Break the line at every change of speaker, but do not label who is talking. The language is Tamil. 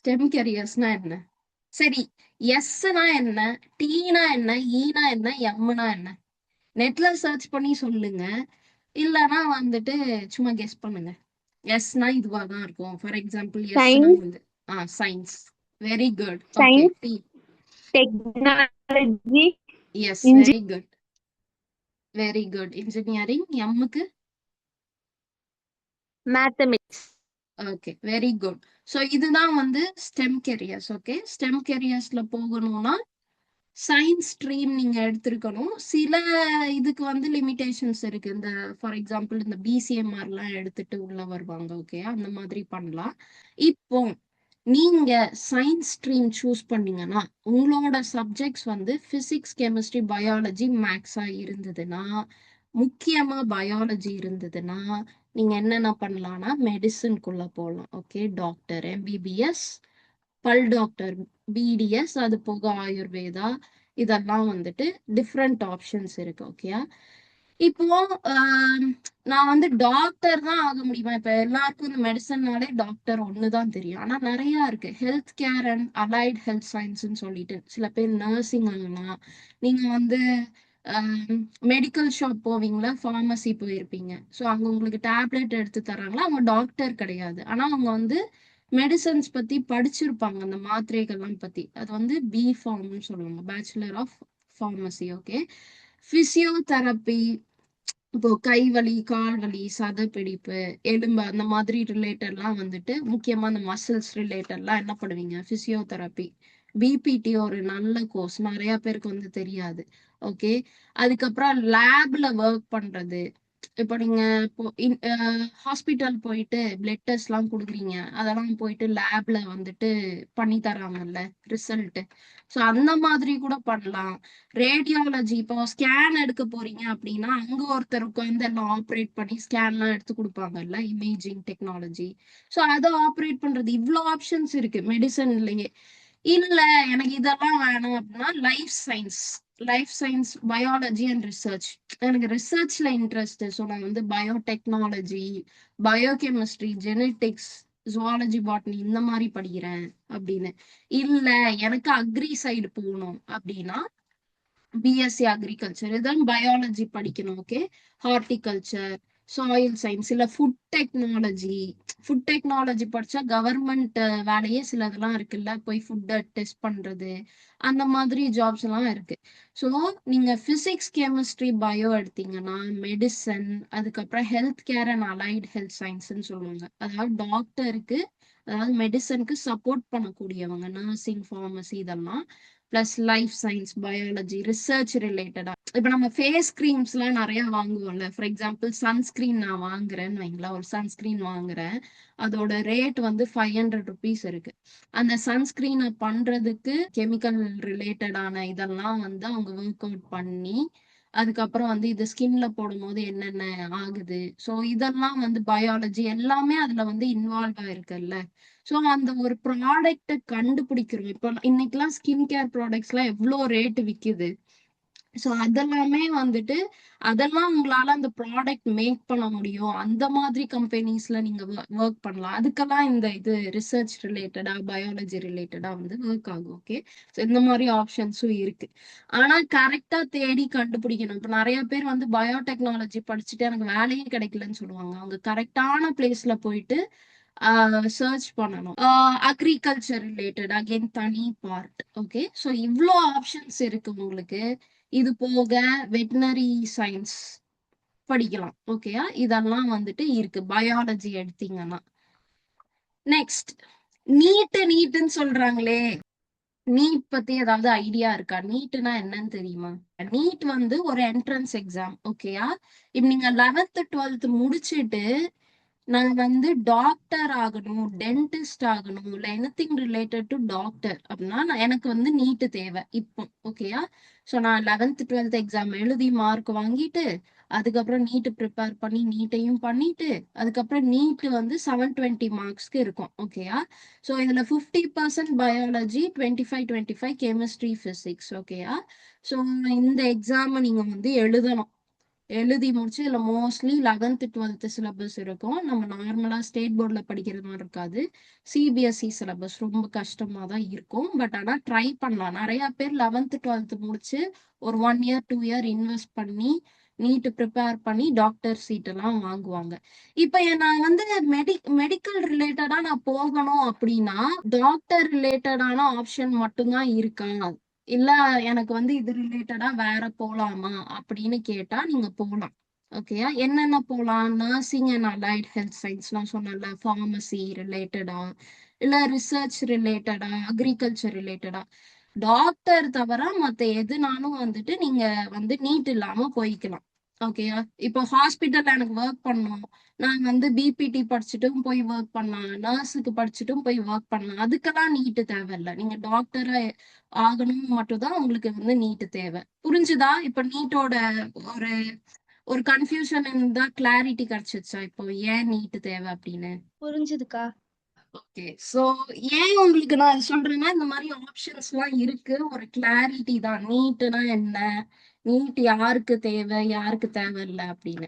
ஸ்டெம் கேரியர்ஸ்னா என்ன? சரி, எஸ்னா என்ன, டீனா என்ன, ஈனா என்ன, எம்னா என்ன? நெட்ல சர்ச் பண்ணி சொல்லுங்க. இல்லனா வந்துட்டு சும்மா கெஸ் பண்ணுங்க. எஸ்னா இதுவா தான் இருக்கும். ஃபார் எக்ஸாம்பிள் எஸ்னா
சயின்ஸ்,
வந்து science. Very good. Okay.
Science,
T.
Technology,
yes, very good. Very good. Engineering. எம்முக்கு?
Mathematics.
Okay, very good. So இதுதான் வந்து ஸ்டெம் கெரியர்ஸ். ஓகே, ஸ்டெம் கெரியர்ஸ்ல போகணும்னா சயின்ஸ் ஸ்ட்ரீம் நீங்க எடுத்திருக்கணும். சில இதுக்கு வந்து லிமிடேஷன்ஸ் இருக்கு. இந்த ஃபார் எக்ஸாம்பிள் இந்த பிசிஎம்ஆர்லாம் எடுத்துட்டு உள்ள வருவாங்க. ஓகே, அந்த மாதிரி பண்ணலாம். இப்போ நீங்க சயின்ஸ் ஸ்ட்ரீம் சூஸ் பண்ணீங்கன்னா உங்களோட சப்ஜெக்ட்ஸ் வந்து பிசிக்ஸ், கெமிஸ்ட்ரி, பயாலஜி, மேக்ஸா இருந்ததுன்னா, முக்கியமா பயாலஜி இருந்ததுன்னா நீங்க என்னென்ன பண்ணலாம்னா மெடிசின்குள்ள போகலாம். ஓகே, டாக்டர், எம்பிபிஎஸ், பல் டாக்டர், பிடிஎஸ், அது போக ஆயுர்வேதா, இதெல்லாம் வந்துட்டு டிஃப்ரெண்ட் ஆப்ஷன்ஸ் இருக்கு. ஓகே, இப்போ நான் வந்து டாக்டர் தான் ஆக முடியுமா? இப்ப எல்லாருக்கும் இந்த மெடிசன்னாலே டாக்டர் ஒண்ணுதான் தெரியும். ஆனா நிறைய இருக்கு. Health care and allied health சயின்ஸ்ன்னு சொல்லிட்டு சில பேர் நர்சிங் ஆகலாம். நீங்க வந்து மெடிக்கல் ஷாப் போவீங்களா, ஃபார்மசி போயிருப்பீங்க. ஸோ அங்க உங்களுக்கு டேப்லெட் எடுத்து தராங்களா, அவங்க டாக்டர் கிடையாது. ஆனா அவங்க வந்து மெடிசன்ஸ் பத்தி படிச்சிருப்பாங்க, அந்த மாத்திரைகள்லாம் பத்தி. அது வந்து பி ஃபார்ம்னு சொல்லுவாங்க, bachelor of pharmacy. Okay, physiotherapy, இப்போ கை வலி, கால் வலி, சதைப்பிடிப்பு, எலும்பு, அந்த மாதிரி ரிலேட்டட்லாம் வந்துட்டு முக்கியமா அந்த மசில்ஸ் ரிலேட்டட்லாம் என்ன பண்ணுவீங்க, பிசியோதெரப்பி. பிபிடி ஒரு நல்ல கோர்ஸ், நிறைய பேருக்கு வந்து தெரியாது. ஓகே, அதுக்கப்புறம் லேப்ல ஒர்க் பண்றது. இப்போ நீங்க இப்போ ஹாஸ்பிட்டல் போயிட்டு பிளட் டெஸ்ட் எல்லாம் கொடுக்குறீங்க, அதெல்லாம் போயிட்டு லேப்ல வந்துட்டு பண்ணி தராங்கல்ல ரிசல்ட். ஸோ அந்த மாதிரி கூட பண்ணலாம். ரேடியாலஜி, இப்போ ஸ்கேன் எடுக்க போறீங்க அப்படின்னா அங்க ஒருத்தர் உட்காந்து எல்லாம் ஆப்ரேட் பண்ணி ஸ்கேன்லாம் எடுத்து கொடுப்பாங்கல்ல, இமேஜிங் டெக்னாலஜி. ஸோ அதை ஆப்ரேட் பண்றது, இவ்வளோ ஆப்ஷன்ஸ் இருக்கு மெடிசன்லயே. இல்ல எனக்கு இதெல்லாம் வேணும் அப்படின்னா life science. Life science, biology and research. எனக்கு ரிசர்ச்ல இன்ட்ரெஸ்ட். ஸோ நான் வந்து biotechnology, biochemistry, genetics, zoology, botany இந்த மாதிரி படிக்கிறேன் அப்படின்னு. இல்ல எனக்கு அக்ரி சைடு போகணும் அப்படின்னா பிஎஸ்சி அக்ரிகல்ச்சர், இதான் பயாலஜி படிக்கணும். ஓகே, ஹார்டிகல்ச்சர், சாயில் சயின்ஸ், இல்ல ஃபுட் டெக்னாலஜி. ஃபுட் டெக்னாலஜி படிச்சா கவர்மெண்ட் வேலையே சிலதெல்லாம் இருக்குல்ல, போய் ஃபுட்டை டெஸ்ட் பண்றது, அந்த மாதிரி ஜாப்ஸ் எல்லாம் இருக்கு. ஸோ நீங்க பிசிக்ஸ், கெமிஸ்ட்ரி, பயோ எடுத்தீங்கன்னா மெடிசன், அதுக்கப்புறம் health care and allied health சயின்ஸ்ன்னு சொல்லுவாங்க. அதாவது டாக்டருக்கு, அதாவது மெடிசனுக்கு சப்போர்ட் பண்ணக்கூடியவங்க, நர்சிங், ஃபார்மசி, இதெல்லாம். Plus life science, biology, research ரிலேட்டடா. இப்ப நம்ம ஃபேஸ் கிரீம்ஸ் எல்லாம் நிறைய வாங்குவோம்ல. ஃபார் எக்ஸாம்பிள் சன்ஸ்கிரீன் நான் வாங்குறேன்னு வைங்களா, ஒரு சன்ஸ்கிரீன் வாங்குறேன், அதோட ரேட் வந்து 500 rupees இருக்கு. அந்த சன்ஸ்கிரீனை பண்றதுக்கு கெமிக்கல் ரிலேட்டடான இதெல்லாம் வந்து அவங்க ஒர்க் அவுட் பண்ணி, அதுக்கப்புறம் வந்து இது ஸ்கின்ல போடும்போது என்னென்ன ஆகுது, ஸோ இதெல்லாம் வந்து பயாலஜி எல்லாமே அதுல வந்து இன்வால்வ் ஆயிருக்குல்ல. ஸோ அந்த ஒரு ப்ராடக்ட்டை கண்டுபிடிக்கிறோம். இப்போ இன்னைக்கெல்லாம் ஸ்கின் கேர் ப்ராடக்ட்ஸ் எல்லாம் எவ்வளோ ரேட் விக்குது. ஸோ அதெல்லாமே வந்துட்டு, அதெல்லாம் உங்களால அந்த ப்ராடக்ட் மேக் பண்ண முடியும், அந்த மாதிரி கம்பெனிஸ்ல நீங்க ஒர்க் பண்ணலாம். அதுக்கெல்லாம் இந்த இது ரிசர்ச் ரிலேட்டடா, பயாலஜி ரிலேட்டடா வந்து ஒர்க் ஆகும். ஓகே, ஸோ இந்த மாதிரி ஆப்ஷன்ஸும் இருக்கு. ஆனா கரெக்டா தேடி கண்டுபிடிக்கணும். இப்ப நிறைய பேர் வந்து பயோடெக்னாலஜி படிச்சுட்டு எனக்கு வேலையே கிடைக்கலன்னு சொல்லுவாங்க. அவங்க கரெக்டான பிளேஸ்ல போயிட்டு சர்ச் பண்ணணும். அக்ரிகல்ச்சர் ரிலேட்டட் அகைன் தனி பார்ட். ஓகே, ஸோ இவ்வளோ ஆப்ஷன்ஸ் இருக்கு உங்களுக்கு. இது போக வெட்டினரி சயின்ஸ் படிக்கலாம். ஓகேயா, இதெல்லாம் வந்துட்டு இருக்கு பயாலஜி எடுத்தீங்கன்னா. நெக்ஸ்ட், நீட்டுன்னு சொல்றாங்களே, நீட் பத்தி ஏதாவது ஐடியா இருக்கா? நீட்னா என்னன்னு தெரியுமா? நீட் வந்து ஒரு என்ட்ரன்ஸ் எக்ஸாம். ஓகேயா, இப்ப நீங்க 11th 12th முடிச்சிட்டு நான் வந்து டாக்டர் ஆகணும், டென்டிஸ்ட் ஆகணும், இல்ல எனிதிங் ரிலேட்டட் டு டாக்டர் அப்படின்னா எனக்கு வந்து நீட்டு தேவை இப்போ. ஓகேயா, ஸோ நான் 11th 12th எக்ஸாம் எழுதி மார்க் வாங்கிட்டு, அதுக்கப்புறம் நீட்டு ப்ரிப்பேர் பண்ணி நீட்டையும் பண்ணிட்டு, அதுக்கப்புறம் நீட்டு வந்து 720 marksக்கு இருக்கும். ஓகேயா, ஸோ இதுல 50% பயாலஜி, 25 கெமிஸ்ட்ரி, பிசிக்ஸ். ஓகேயா, ஸோ இந்த எக்ஸாம் நீங்க வந்து எழுதணும். எழுதி முடிச்சு இதுல மோஸ்ட்லி 11th 12th சிலபஸ் இருக்கும். நம்ம நார்மலா ஸ்டேட் போர்ட்ல படிக்கிறது மாதிரி இருக்காது. சிபிஎஸ்இ சிலபஸ் ரொம்ப கஷ்டமா தான் இருக்கும். பட் ஆனா ட்ரை பண்ணலாம். நிறைய பேர் 11th 12th முடிச்சு ஒரு 1 இயர் 2 இயர் இன்வெஸ்ட் பண்ணி நீட் ப்ரிப்பேர் பண்ணி டாக்டர் சீட் எல்லாம் வாங்குவாங்க. இப்ப நான் வந்து மெடிக்கல் ரிலேட்டடா நான் போகணும் அப்படின்னா டாக்டர் ரிலேட்டடான ஆப்ஷன் மட்டும்தான் இருக்கா, இல்ல எனக்கு வந்து இது ரிலேட்டடா வேற போலாமா அப்படின்னு கேட்டா நீங்க போலாம். ஓகேயா? என்னென்ன போலாம்? Nursing and allied health science நான் சொன்னேன்ல, ஃபார்மசி ரிலேட்டடா, இல்ல ரிசர்ச் ரிலேட்டடா, அக்ரிகல்ச்சர் ரிலேட்டடா. டாக்டர் தவிர மத்த எதுனாலும் வந்துட்டு நீங்க வந்து நீட் இல்லாம போய்க்கலாம். ஓகேயா? இப்போ ஹாஸ்பிட்டல்ல எனக்கு ஒர்க் பண்ணணும். நான் வந்து பிபிடி படிச்சுட்டும் போய் ஒர்க் பண்ணலாம். நர்ஸுக்கு படிச்சுட்டும் போய் ஒர்க் பண்ணலாம். அதுக்கெல்லாம் நீட் தேவையில்ல. நீங்க டாக்டரா ஆகணும் மட்டும் தான் உங்களுக்கு வந்து நீட் தேவை. புரிஞ்சுதா? இப்ப நீட்டோட ஒரு ஒரு கன்ஃபியூஷன் இருந்தா கிளாரிட்டி கிடைச்சிருச்சா இப்போ ஏன் நீட் தேவை அப்படின்னு?
புரிஞ்சுதுக்கா.
ஓகே. சோ ஏன் உங்களுக்கு நான் இது சொல்றேன்னா, இந்த மாரி ஆப்ஷன்ஸ்லாம் இருக்கு. ஒரு கிளாரிட்டி தான். நீட்னா என்ன? நீட் யாருக்கு தேவை? யாருக்கு தேவையில்ல அப்படின்னு.